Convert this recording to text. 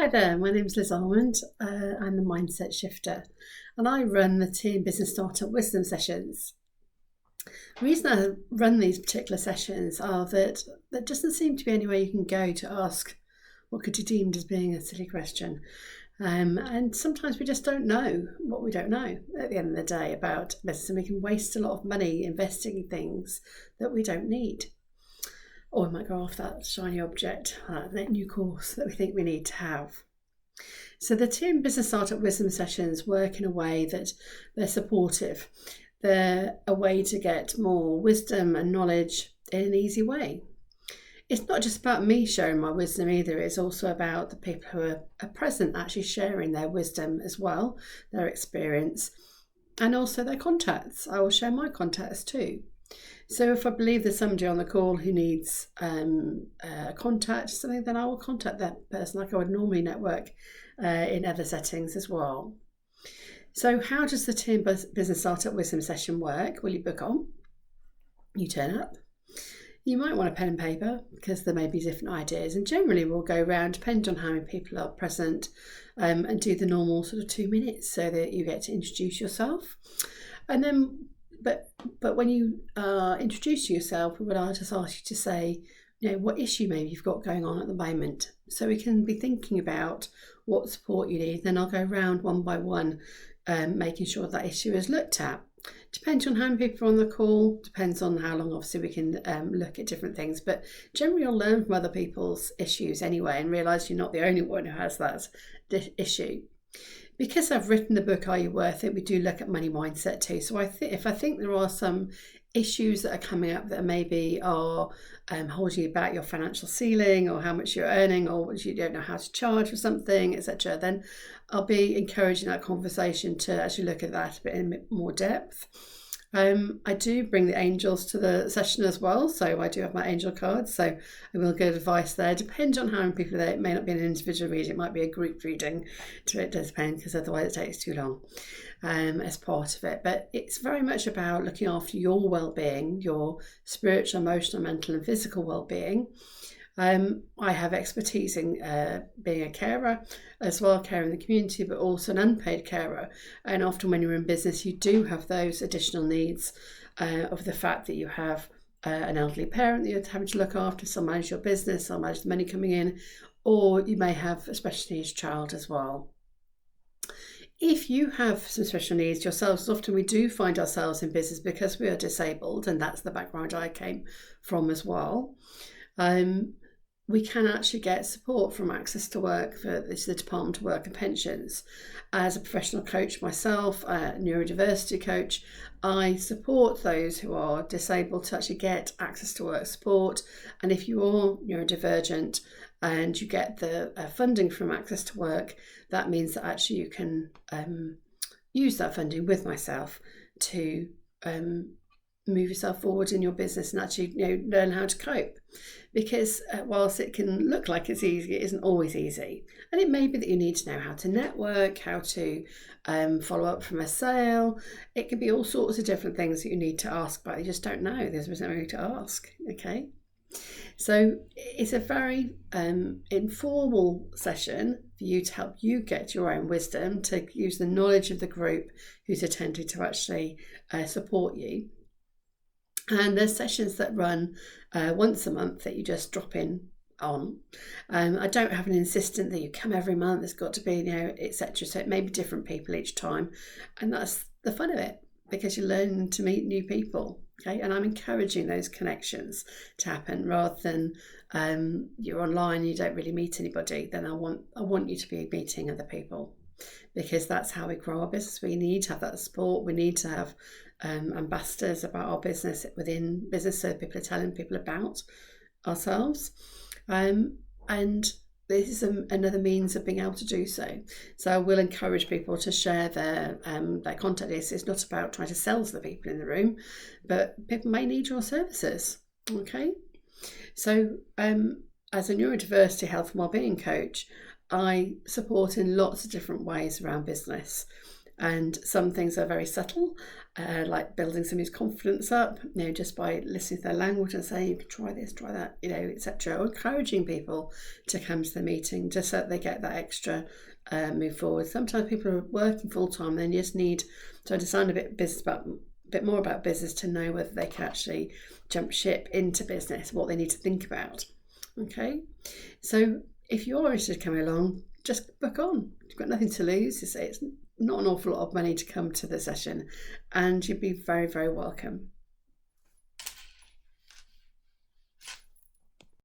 Hi there, my name's Liz Almond. I'm the Mindset Shifter and I run the Tea and Business Startup Wisdom Sessions. The reason I run these particular sessions are that there doesn't seem to be anywhere you can go to ask what could be deemed as being a silly question. And sometimes we just don't know what we don't know at the end of the day about business, and we can waste a lot of money investing in things that we don't need. Or we might go off that shiny object, that new course that we think we need to have. So the Tea and Business Startup Wisdom Sessions work in a way that they're supportive. They're a way to get more wisdom and knowledge in an easy way. It's not just about me sharing my wisdom either, it's also about the people who are present actually sharing their wisdom as well, their experience, and also their contacts. I will share my contacts too. So if I believe there's somebody on the call who needs a contact, something, then I will contact that person like I would normally network in other settings as well. So how does the Tea and Business Startup Wisdom Session work? Well, you book on, you turn up. You might want a pen and paper because there may be different ideas, and generally we'll go around, depending on how many people are present, and do the normal sort of 2 minutes so that you get to introduce yourself. And then But when you introduce yourself, we would just ask you to say, what issue maybe you've got going on at the moment. So we can be thinking about what support you need. Then I'll go round one by one, making sure that issue is looked at. Depends on how many people are on the call, depends on how long, obviously, we can look at different things. But generally you'll learn from other people's issues anyway and realise you're not the only one who has that issue. Because I've written the book, Are You Worth It? We do look at money mindset too. So if I think there are some issues that are coming up that maybe are holding you back, your financial ceiling or how much you're earning or you don't know how to charge for something, etc., then I'll be encouraging that conversation to actually look at that a bit in a bit more depth. I do bring the angels to the session as well, so I do have my angel cards, so I will give advice there. Depends on how many people are there. It may not be an individual reading, it might be a group reading, so it does depend, because otherwise it takes too long as part of it. But it's very much about looking after your well-being, your spiritual, emotional, mental and physical well-being. I have expertise in being a carer as well, caring the community, but also an unpaid carer. And often when you're in business, you do have those additional needs of the fact that you have an elderly parent that you're having to look after, some manage your business, some manage the money coming in, or you may have a special needs child as well. If you have some special needs yourselves, often we do find ourselves in business because we are disabled, and that's the background I came from as well. We can actually get support from Access to Work for the Department of Work and Pensions. As a professional coach myself, a neurodiversity coach, I support those who are disabled to actually get Access to Work support. And if you are neurodivergent and you get the funding from Access to Work, that means that actually you can use that funding with myself to move yourself forward in your business and actually learn how to cope. Because whilst it can look like it's easy, it isn't always easy. And it may be that you need to know how to network, how to follow up from a sale. It can be all sorts of different things that you need to ask, but you just don't know. There's nothing to ask, okay? So it's a very informal session for you to help you get your own wisdom, to use the knowledge of the group who's attended to actually support you. And there's sessions that run once a month that you just drop in on. I don't have an insistent that you come every month. There's got to be, etc. So it may be different people each time. And that's the fun of it, because you're learning to meet new people. Okay, and I'm encouraging those connections to happen rather than you're online and you don't really meet anybody. Then I want you to be meeting other people, because that's how we grow our business. We need to have that support. We need to have ambassadors about our business within business, so people are telling people about ourselves, and this is another means of being able to do so. So I will encourage people to share their contact list. It's not about trying to sell to the people in the room, but people may need your services. Okay, so as a neurodiversity health and wellbeing coach, I support in lots of different ways around business. And some things are very subtle, like building somebody's confidence up, just by listening to their language and saying, you can try this, try that, etc. Or encouraging people to come to the meeting just so that they get that extra move forward. Sometimes people are working full time, then you just need to understand a bit more about business to know whether they can actually jump ship into business, what they need to think about. Okay, so if you're interested in coming along, just book on. You've got nothing to lose. It's not an awful lot of money to come to the session, and you'd be very, very welcome.